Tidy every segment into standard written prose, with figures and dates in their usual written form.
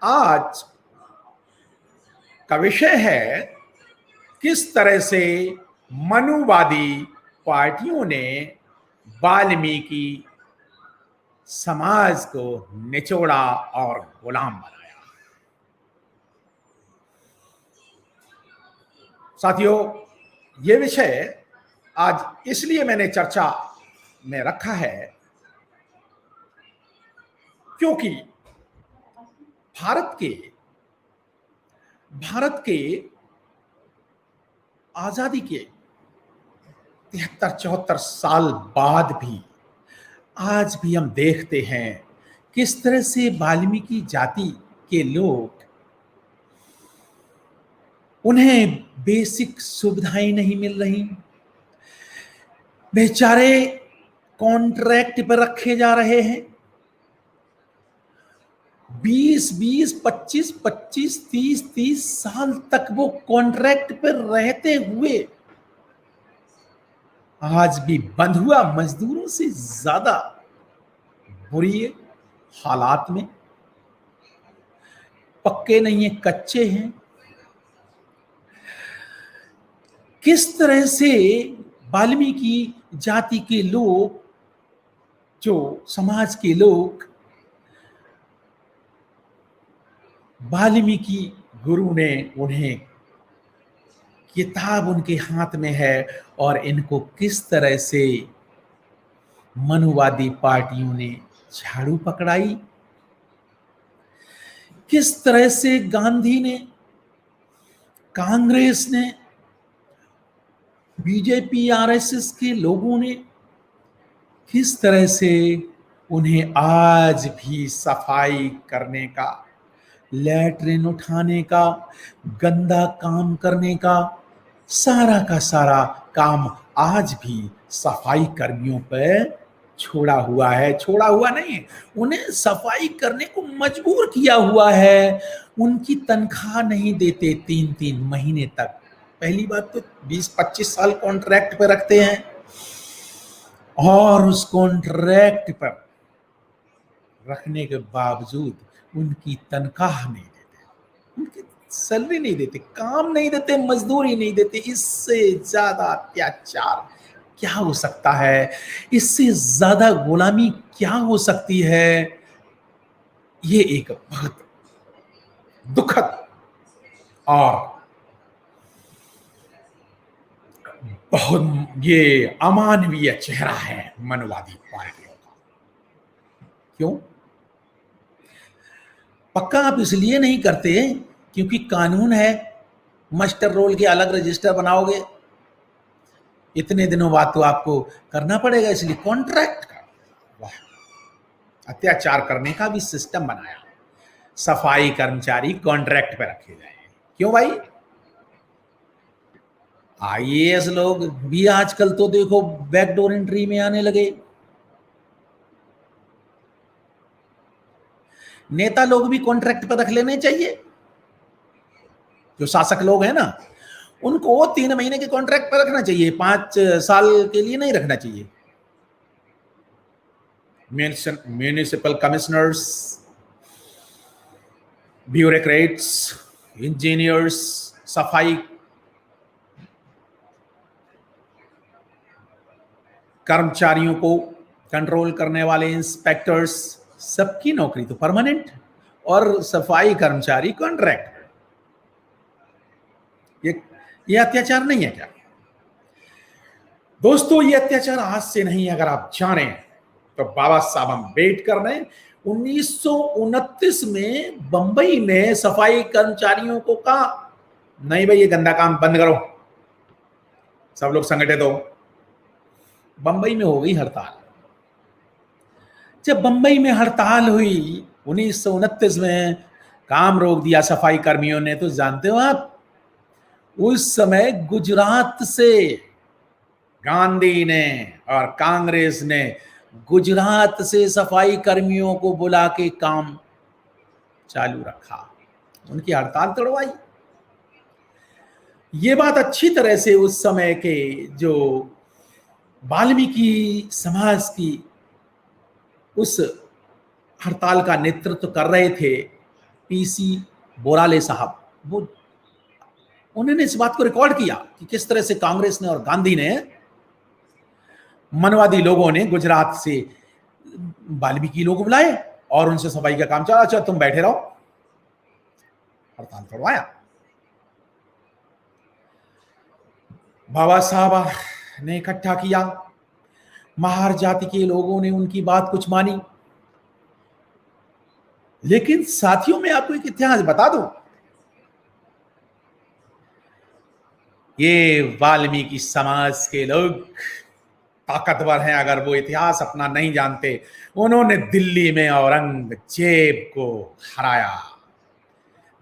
आज का विषय है किस तरह से मनुवादी पार्टियों ने वाल्मीकि समाज को निचोड़ा और गुलाम बनाया। साथियों, ये विषय आज इसलिए मैंने चर्चा में रखा है क्योंकि भारत के आजादी के 73-74 साल बाद भी आज भी हम देखते हैं किस तरह से वाल्मीकि जाति के लोग, उन्हें बेसिक सुविधाएं नहीं मिल रही, बेचारे कॉन्ट्रैक्ट पर रखे जा रहे हैं। 20-20, 25-25, 30-30 साल तक वो कॉन्ट्रैक्ट पर रहते हुए आज भी बंधुआ मजदूरों से ज्यादा बुरी हालात में, पक्के नहीं है, कच्चे हैं। किस तरह से वाल्मीकि जाति के लोग, जो समाज के लोग, वाल्मीकि गुरु ने उन्हें, किताब उनके हाथ में है और इनको किस तरह से मनुवादी पार्टियों ने झाड़ू पकड़ाई, किस तरह से गांधी ने, कांग्रेस ने, बीजेपी आरएसएस के लोगों ने किस तरह से उन्हें आज भी सफाई करने का, लैट्रिन उठाने का, गंदा काम करने का सारा काम आज भी सफाई कर्मियों पर छोड़ा हुआ है। छोड़ा हुआ नहीं, उन्हें सफाई करने को मजबूर किया हुआ है। उनकी तनख्वाह नहीं देते 3-3 महीने तक। पहली बात तो 20-25 साल कॉन्ट्रैक्ट पर रखते हैं और उस कॉन्ट्रैक्ट पर रखने के बावजूद उनकी तनख्वाह नहीं देते, उनकी सैलरी नहीं देते, काम नहीं देते, मजदूरी नहीं देते। इससे ज्यादा अत्याचार क्या हो सकता है? इससे ज्यादा गुलामी क्या हो सकती है? ये एक बहुत दुखद और बहुत ये अमानवीय चेहरा है मनुवादी पार्टियों का। क्यों? पक्का आप इसलिए नहीं करते क्योंकि कानून है, मास्टर रोल के अलग रजिस्टर बनाओगे, इतने दिनों बाद तो आपको करना पड़ेगा, इसलिए कॉन्ट्रैक्ट का। वाह, अत्याचार करने का भी सिस्टम बनाया। सफाई कर्मचारी कॉन्ट्रैक्ट पे रखे जाए। क्यों भाई? आईएएस लोग भी आजकल तो देखो बैकडोर एंट्री में आने लगे। नेता लोग भी कॉन्ट्रैक्ट पर रख लेने चाहिए। जो शासक लोग हैं ना, उनको 3 महीने के कॉन्ट्रैक्ट पर रखना चाहिए, 5 साल के लिए नहीं रखना चाहिए। म्यूनिसिपल कमिश्नर्स, ब्यूरोक्रेट्स, इंजीनियर्स, सफाई कर्मचारियों को कंट्रोल करने वाले इंस्पेक्टर्स, सबकी नौकरी तो परमानेंट और सफाई कर्मचारी कॉन्ट्रैक्ट। ये अत्याचार नहीं है क्या दोस्तों? ये अत्याचार आज से नहीं, अगर आप जाने तो बाबा साहब अम्बेडकर ने 1929 में बंबई में सफाई कर्मचारियों को कहा, नहीं भाई ये गंदा काम बंद करो, सब लोग संगठित हो। बंबई में हो गई हड़ताल। जब बंबई में हड़ताल हुई 1929 में, काम रोक दिया सफाई कर्मियों ने, तो जानते हो आप, उस समय गुजरात से गांधी ने और कांग्रेस ने गुजरात से सफाई कर्मियों को बुला के काम चालू रखा, उनकी हड़ताल तोड़वाई। ये बात अच्छी तरह से उस समय के जो वाल्मीकि समाज की उस हड़ताल का नेतृत्व कर रहे थे, पीसी बोराले साहब, वो उन्होंने इस बात को रिकॉर्ड किया कि किस तरह से कांग्रेस ने और गांधी ने, मनवादी लोगों ने गुजरात से वाल्मीकि लोग बुलाए और उनसे सफाई का काम चला। अच्छा तुम बैठे रहो, हड़ताल तोड़वाया। बाबा साहब ने इकट्ठा किया, महार जाति के लोगों ने उनकी बात कुछ मानी। लेकिन साथियों, मैं आपको एक इतिहास बता दूं, ये वाल्मीकि समाज के लोग ताकतवर हैं अगर वो इतिहास अपना नहीं जानते। उन्होंने दिल्ली में औरंगजेब को हराया।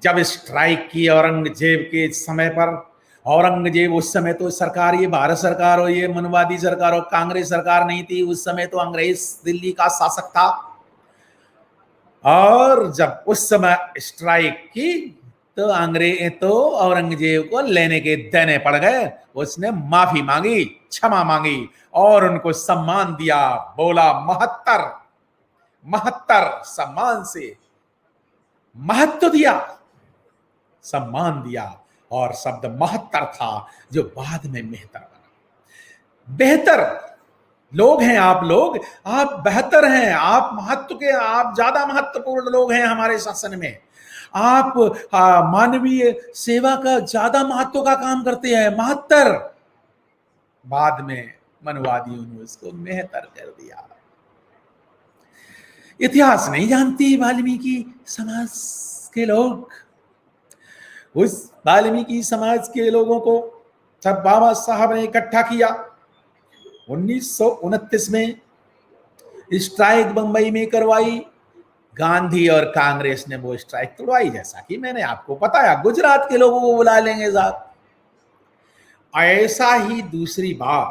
जब स्ट्राइक की औरंगजेब के समय पर, औरंगजेब उस समय तो सरकार, ये भारत सरकार हो, ये मनवादी सरकार हो, कांग्रेस सरकार नहीं थी उस समय, तो अंग्रेज दिल्ली का शासक था। और जब उस समय स्ट्राइक की तो औरंगजेब को लेने के देने पड़ गए। उसने माफी मांगी, क्षमा मांगी और उनको सम्मान दिया। बोला 72 72 सम्मान से महत्व दिया, सम्मान दिया। और शब्द 72 था जो बाद में मेहतर बना। बेहतर लोग हैं आप लोग, आप बेहतर हैं, आप महत्व के, आप ज्यादा महत्वपूर्ण लोग हैं हमारे शासन में। आप मानवीय सेवा का ज्यादा महत्व का काम करते हैं। 72 बाद में मनवादियों ने उसको मेहतर कर दिया। इतिहास नहीं जानती वाल्मीकि समाज के लोग। उस वाल्मीकि समाज के लोगों को जब बाबा साहब ने इकट्ठा किया 1929 में, स्ट्राइक बंबई में करवाई, गांधी और कांग्रेस ने वो स्ट्राइक तोड़वाई। जैसा कि मैंने आपको बताया, गुजरात के लोगों को बुला लेंगे साहब। ऐसा ही दूसरी बार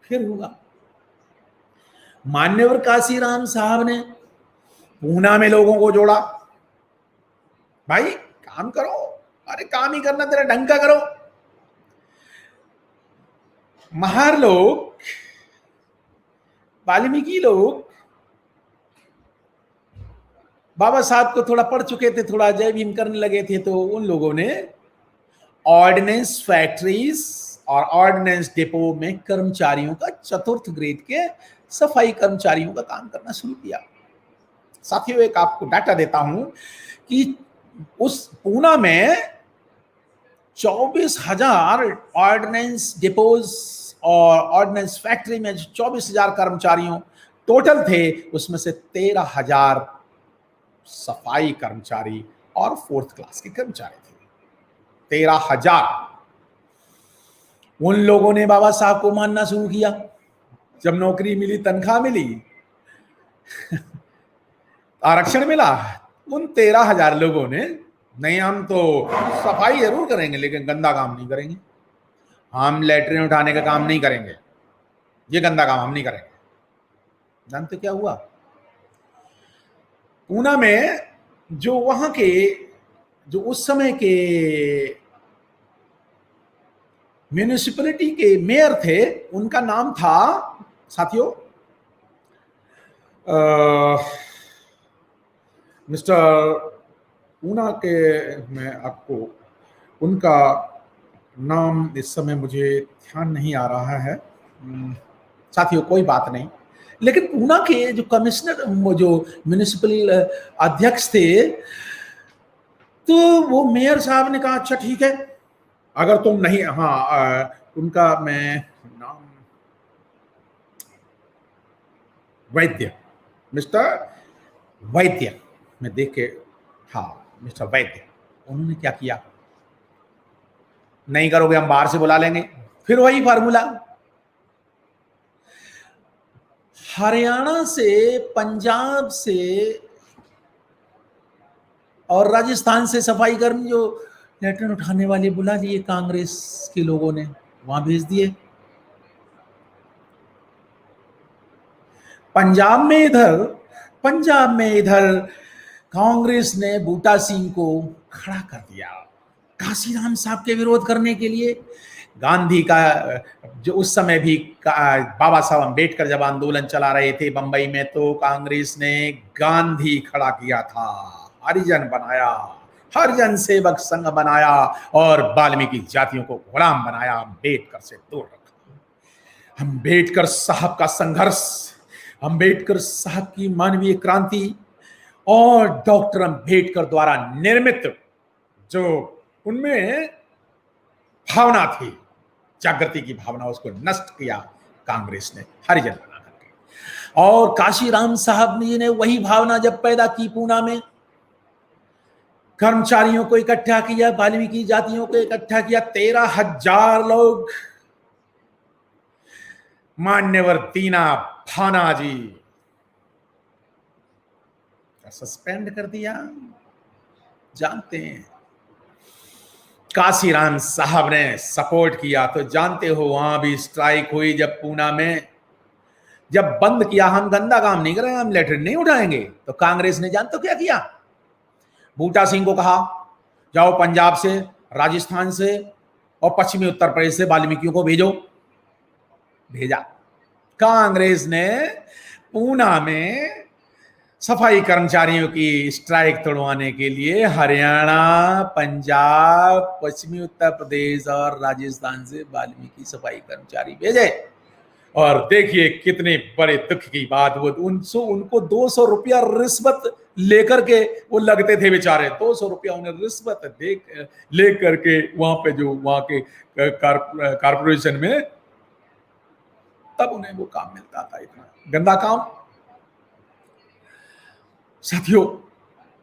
फिर हुआ। मान्यवर काशीराम साहब ने पूना में लोगों को जोड़ा, भाई काम करो, अरे काम ही करना, तेरा ढंग का करो। महार लोग, वाल्मीकि लोग बाबा साहब को थोड़ा पढ़ चुके थे, थोड़ा जय भीम करने लगे थे, तो उन लोगों ने ऑर्डिनेंस फैक्ट्रीज और ऑर्डिनेंस डिपो में कर्मचारियों का, चतुर्थ ग्रेड के सफाई कर्मचारियों का काम करना शुरू किया। साथियों, एक आपको डाटा देता हूं कि उस पूना में 24,000 ऑर्डिनेंस डिपोज और ऑर्डिनेंस फैक्ट्री में 24,000 कर्मचारियों टोटल थे, उसमें से 13,000 सफाई कर्मचारी और 4th क्लास के कर्मचारी थे। 13,000। उन लोगों ने बाबा साहब को मानना शुरू किया। जब नौकरी मिली, तनख्वाह मिली, आरक्षण मिला, उन 13,000 लोगों ने, नहीं हम तो सफाई जरूर करेंगे लेकिन गंदा काम नहीं करेंगे, हम लेटरिन उठाने का काम नहीं करेंगे, ये गंदा काम हम नहीं करेंगे। जानते क्या हुआ? पूना में जो वहां के, जो उस समय के म्यूनिसिपैलिटी के मेयर थे, उनका नाम था साथियों मिस्टर पूना के, मैं आपको उनका नाम इस समय मुझे ध्यान नहीं आ रहा है साथियों, कोई बात नहीं। लेकिन पूना के जो कमिश्नर, जो म्यूनिसिपल अध्यक्ष थे, तो वो मेयर साहब ने कहा अच्छा ठीक है, अगर तुम नहीं, उनका मैं नाम, वैद्य, मिस्टर वैद्य, मैं देख के, मिस्टर वैद्य, उन्होंने क्या किया, नहीं करोगे हम बाहर से बुला लेंगे। फिर वही फार्मूला, हरियाणा से, पंजाब से और राजस्थान से सफाई कर्मी जो लेटरिन उठाने वाले बुला लिए कांग्रेस के लोगों ने, वहां भेज दिए। पंजाब में इधर कांग्रेस ने बूटा सिंह को खड़ा कर दिया काशीराम साहब के विरोध करने के लिए। गांधी का जो उस समय भी बाबा साहब अम्बेडकर जब आंदोलन चला रहे थे बंबई में, तो कांग्रेस ने गांधी खड़ा किया था। हरिजन बनाया, हरिजन सेवक संघ बनाया और वाल्मीकि जातियों को गुलाम बनाया, अम्बेडकर से दूर रखा। अम्बेडकर साहब का संघर्ष, अम्बेडकर साहब की मानवीय क्रांति और डॉक्टर अम्बेडकर द्वारा निर्मित जो उनमें भावना थी, जागृति की भावना, उसको नष्ट किया कांग्रेस ने हरिजन बना करके। और काशीराम साहब जी ने वही भावना जब पैदा की पूना में, कर्मचारियों को इकट्ठा किया, वाल्मीकि जातियों को इकट्ठा किया, 13,000 लोग, मान्यवर दीना भाना जी सस्पेंड कर दिया। जानते हैं काशीराम साहब ने सपोर्ट किया तो जानते हो वहां भी स्ट्राइक हुई जब पूना में, जब बंद किया हम गंदा काम नहीं करेंगे, हम लेटर नहीं उठाएंगे, तो कांग्रेस ने जान तो क्या किया, बूटा सिंह को कहा जाओ पंजाब से, राजस्थान से और पश्चिमी उत्तर प्रदेश से वाल्मीकियों को भेजो। भेजा। कांग्रेस ने पूना में सफाई कर्मचारियों की स्ट्राइक तोड़वाने के लिए हरियाणा, पंजाब, पश्चिमी उत्तर प्रदेश और राजस्थान से वाल्मीकि सफाई कर्मचारी भेजे। और देखिए कितने बड़े दुख की बात, वो उनको 200 रुपया रिश्वत लेकर के वो लगते थे बेचारे, 200 रुपया उन्हें रिश्वत लेकर के वहां पे जो वहां के कारपोरेशन में, तब उन्हें वो काम मिलता था। इतना गंदा काम। साथियों,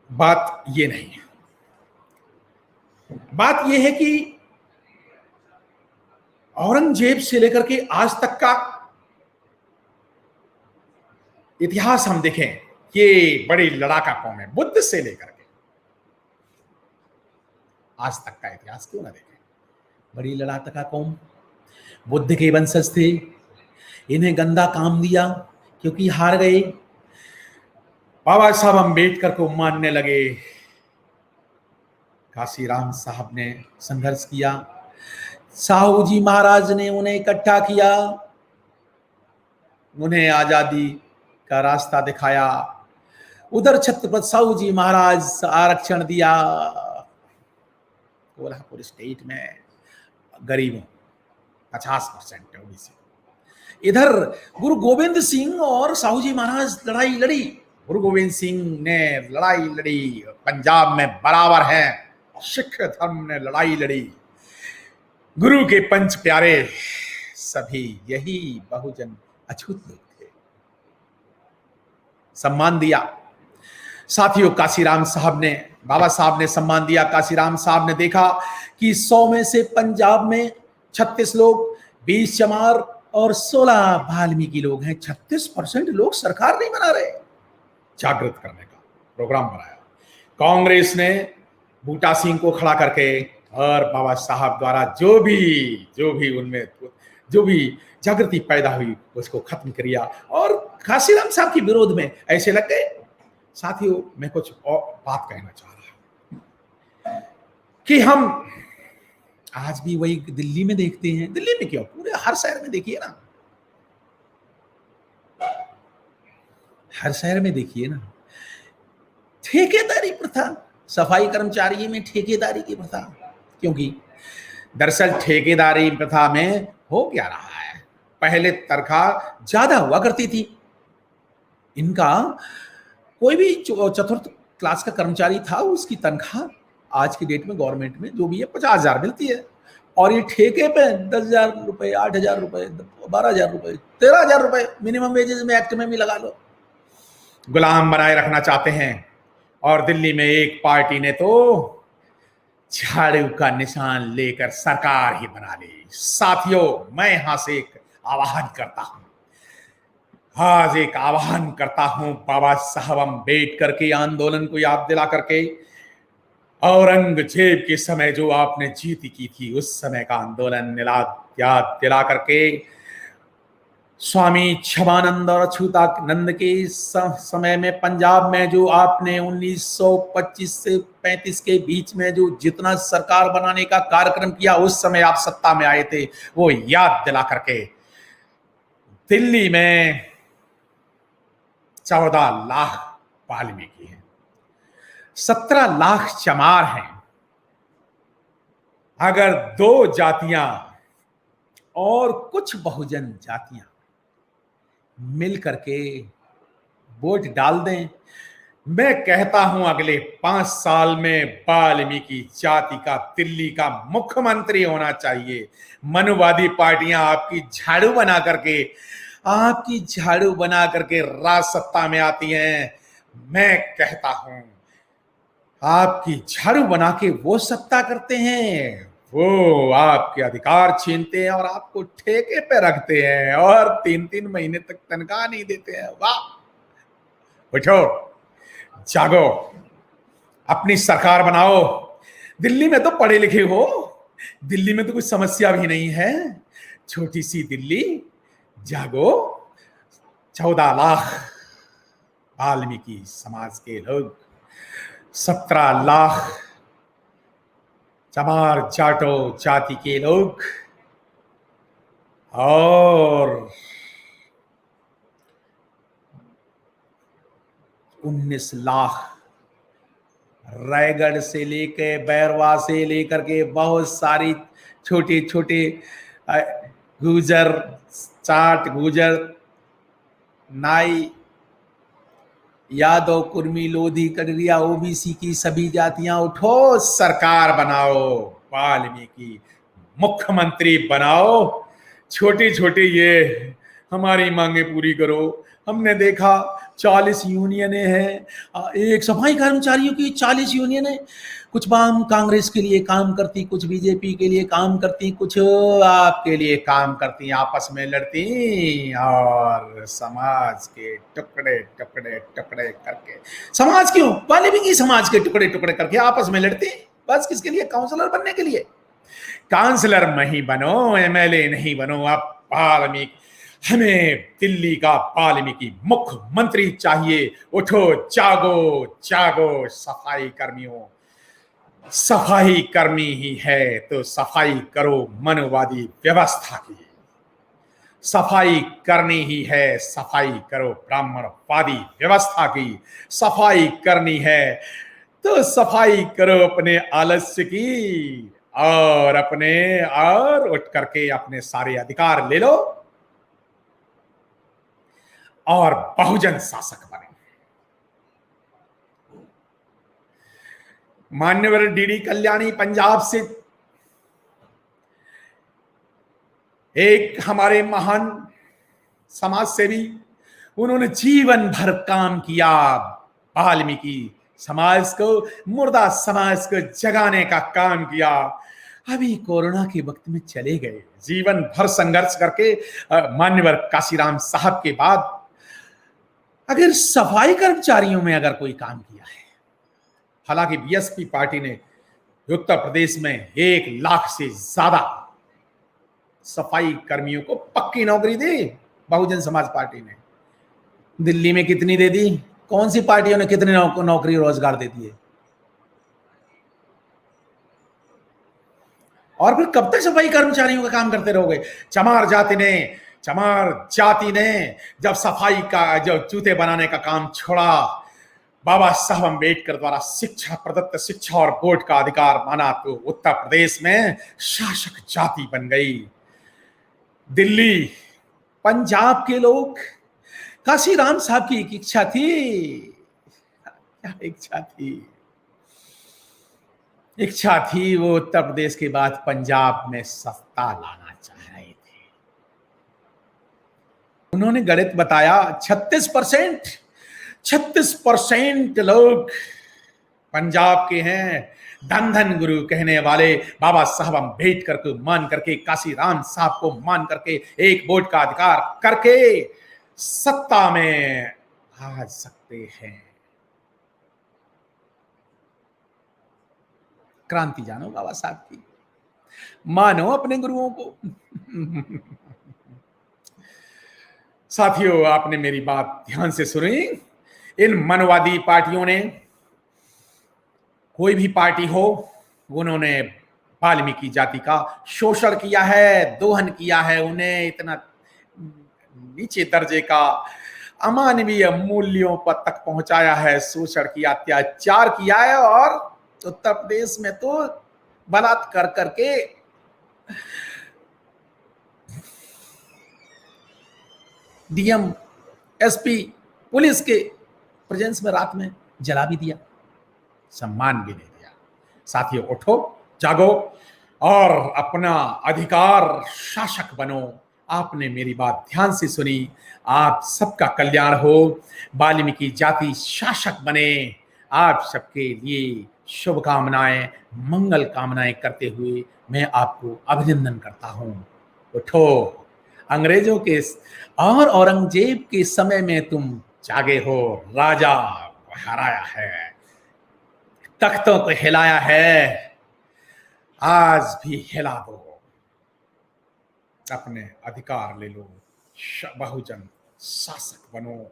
बात ये नहीं है, बात ये है कि औरंगजेब से लेकर के आज तक का इतिहास हम देखें, ये बड़ी लड़ाका कौम है। बुद्ध से लेकर के आज तक का इतिहास क्यों ना देखें, बड़ी लड़ाका कौम, बुद्ध के वंशज थे, इन्हें गंदा काम दिया क्योंकि हार गए, बाबा साहब अम्बेडकर को मानने लगे। काशीराम साहब ने संघर्ष किया, साहू जी महाराज ने उन्हें इकट्ठा किया, उन्हें आजादी का रास्ता दिखाया। उधर छत्रपति साहू जी महाराज आरक्षण दिया, कोल्हापुर स्टेट में गरीबों 50% ओबीसी। इधर गुरु गोविंद सिंह और साहू जी महाराज लड़ाई लड़ी, गुरु गोविंद सिंह ने लड़ाई लड़ी, पंजाब में बराबर है, सिख धर्म ने लड़ाई लड़ी, गुरु के पंच प्यारे सभी यही बहुजन अछूत लोग थे, सम्मान दिया। साथियों, काशीराम साहब ने, बाबा साहब ने सम्मान दिया। काशीराम साहब ने देखा कि 100 में से पंजाब में 36 लोग, 20 चमार और 16 वाल्मीकि लोग हैं, 36% लोग सरकार नहीं बना रहे। जागृत करने का प्रोग्राम बनाया कांग्रेस ने, बूटा सिंह को खड़ा करके, और बाबा साहब द्वारा जो भी उनमें जो भी जागृति पैदा हुई उसको खत्म किया और काशीराम साहब के विरोध में ऐसे लग गए। साथियों, मैं कुछ और बात कहना चाह रहा हूं कि हम आज भी वही दिल्ली में देखते हैं, दिल्ली में क्यों, पूरे हर शहर में देखिए ना, हर शहर में देखिए ना, ठेकेदारी प्रथा, सफाई कर्मचारी में ठेकेदारी की प्रथा। क्योंकि दरअसल ठेकेदारी प्रथा में हो क्या रहा है, पहले तनख्वाह ज्यादा हुआ करती थी, इनका कोई भी चतुर्थ क्लास का कर्मचारी था, उसकी तनख्वाह आज की डेट में गवर्नमेंट में जो भी है 50,000 मिलती है, और ये ठेके पे 10,000 रुपए, 8,000 रुपए, 12,000 रुपए, 13,000 रुपए मिनिमम वेजेस में एक्ट में भी लगा लो। गुलाम बनाए रखना चाहते हैं। और दिल्ली में एक पार्टी ने तो झाड़ू का निशान लेकर सरकार ही बना ली। साथियों, मैं यहां से एक आह्वान करता हूं, आज एक आह्वान करता हूं, बाबा साहब अम्बेडकर के आंदोलन को याद दिला करके, औरंगजेब के समय जो आपने जीत की थी उस समय का आंदोलन याद दिला करके, स्वामी क्षमानंद और अच्युतानंद के समय में पंजाब में जो आपने 1925 से 35 के बीच में जो जितना सरकार बनाने का कार्यक्रम किया, उस समय आप सत्ता में आए थे, वो याद दिला करके, दिल्ली में 14 लाख वाल्मीकि हैं, 17 लाख चमार हैं। अगर 2 जातियां और कुछ बहुजन जातियां मिल करके वोट डाल दें, मैं कहता हूं अगले 5 साल में वाल्मीकि जाति का दिल्ली का मुख्यमंत्री होना चाहिए। मनुवादी पार्टियां आपकी झाड़ू बना करके राज सत्ता में आती हैं। मैं कहता हूं आपकी झाड़ू बना के वो सत्ता करते हैं, वो आपके अधिकार छीनते हैं और आपको ठेके पे रखते हैं और 3-3 महीने तक तनख्वाह नहीं देते हैं। वाह, उठो, जागो, अपनी सरकार बनाओ। दिल्ली में तो पढ़े लिखे हो, दिल्ली में तो कुछ समस्या भी नहीं है। छोटी सी दिल्ली, जागो। 14 लाख वाल्मीकि समाज के लोग, 17 लाख चमार जाटो जाति के लोग और 19 लाख रायगढ़ से लेकर बैरवा से लेकर के बहुत सारी छोटे छोटे गुजर, चाट, गुजर, नाई, यादव, कुर्मी, लोधी, कड़रिया, ओबीसी की सभी जातियां उठो, सरकार बनाओ, वाल्मीकि मुख्यमंत्री बनाओ। छोटी छोटी ये हमारी मांगे पूरी करो। हमने देखा 40 यूनियनें हैं, एक सफाई कर्मचारियों की 40 यूनियनें, कुछ वाम कांग्रेस के लिए काम करती, कुछ बीजेपी के लिए काम करती, कुछ आपके लिए काम करती, आपस में लड़ती और समाज के टुकड़े टुकड़े टुकड़े करके, समाज क्यों, वाल्मीकि समाज के टुकड़े टुकड़े करके आपस में लड़ती। बस किसके लिए? काउंसलर बनने के लिए। काउंसलर नहीं बनो, एमएलए नहीं बनो, आप वाल्मीकि, हमें दिल्ली का वाल्मीकि मुख्यमंत्री चाहिए। उठो, जागो, जागो सफाई कर्मियों। सफाई कर्मी ही है तो सफाई करो मनुवादी व्यवस्था की। सफाई करनी ही है, सफाई करो ब्राह्मणवादी व्यवस्था की। सफाई करनी है तो सफाई करो अपने आलस्य की और उठ करके अपने सारे अधिकार ले लो और बहुजन शासक बने। मान्यवर डीडी कल्याणी पंजाब से एक हमारे महान समाज सेवी, उन्होंने जीवन भर काम किया वाल्मीकि समाज को, मुर्दा समाज को जगाने का काम किया। अभी कोरोना के वक्त में चले गए, जीवन भर संघर्ष करके। मान्यवर काशीराम साहब के बाद अगर सफाई कर्मचारियों में अगर कोई काम किया है, हालांकि बीएसपी पार्टी ने उत्तर प्रदेश में 1 लाख से ज्यादा सफाई कर्मियों को पक्की नौकरी दी, बहुजन समाज पार्टी ने। दिल्ली में कितनी दे दी? कौन सी पार्टियों ने कितने नौकरी रोजगार दे दिए? और फिर कब तक सफाई कर्मचारियों का काम करते रहोगे? चमार जाति ने जब सफाई का, जब जूते बनाने का काम छोड़ा, बाबा साहब अम्बेडकर द्वारा शिक्षा, प्रदत्त शिक्षा और वोट का अधिकार माना, तो उत्तर प्रदेश में शासक जाति बन गई। दिल्ली, पंजाब के लोग, काशीराम साहब की एक इच्छा थी, क्या इच्छा थी, वो उत्तर प्रदेश के बाद पंजाब में सत्ता लाना चाह रहे थे। उन्होंने गणित बताया, 36% लोग पंजाब के हैं। धन धन गुरु कहने वाले बाबा साहब अम्बेडकर को मान करके, काशीराम साहब को मान करके, एक वोट का अधिकार करके सत्ता में आ सकते हैं। क्रांति जानो बाबा साहब की, मानो अपने गुरुओं को। साथियों, आपने मेरी बात ध्यान से सुनी। इन मनवादी पार्टियों ने, कोई भी पार्टी हो, उन्होंने वाल्मीकि जाति का शोषण किया है, दोहन किया है, उन्हें इतना नीचे दर्जे का अमानवीय मूल्यों पर तक पहुंचाया है, शोषण किया, अत्याचार किया है। और उत्तर प्रदेश में तो बलात्कार करके डीएम, एसपी, पुलिस के प्रेजेंस में रात में जला भी दिया, सम्मान भी नहीं दिया। साथियों, उठो, जागो और अपना अधिकार शासक बनो। आपने मेरी बात ध्यान से सुनी। आप सबका कल्याण हो। वाल्मीकि जाति शासक बने। आप सबके लिए शुभकामनाएं, मंगल कामनाएं करते हुए मैं आपको अभिनंदन करता हूं। उठो, अंग्रेजों के और औरंगजेब के समय में तुम जागे हो। राजा को हराया है, तख्तों को हिलाया है, आज भी हिला दो। अपने अधिकार ले लो, बहुजन शासक बनो।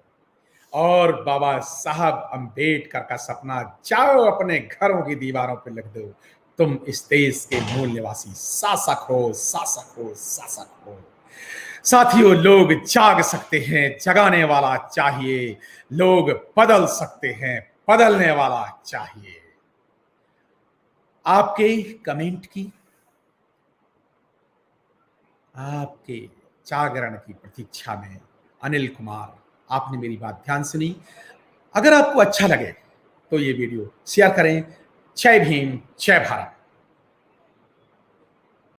और बाबा साहब अंबेडकर का सपना जाओ अपने घरों की दीवारों पर लिख दो। तुम इस देश के मूल निवासी शासक हो, शासक हो, शासक हो। साथियों, लोग जाग सकते हैं, जगाने वाला चाहिए। लोग बदल सकते हैं, बदलने वाला चाहिए। आपके कमेंट की, आपके जागरण की प्रतीक्षा में अनिल कुमार। आपने मेरी बात ध्यान सुनी। अगर आपको अच्छा लगे तो ये वीडियो शेयर करें। जय भीम, जय भारत।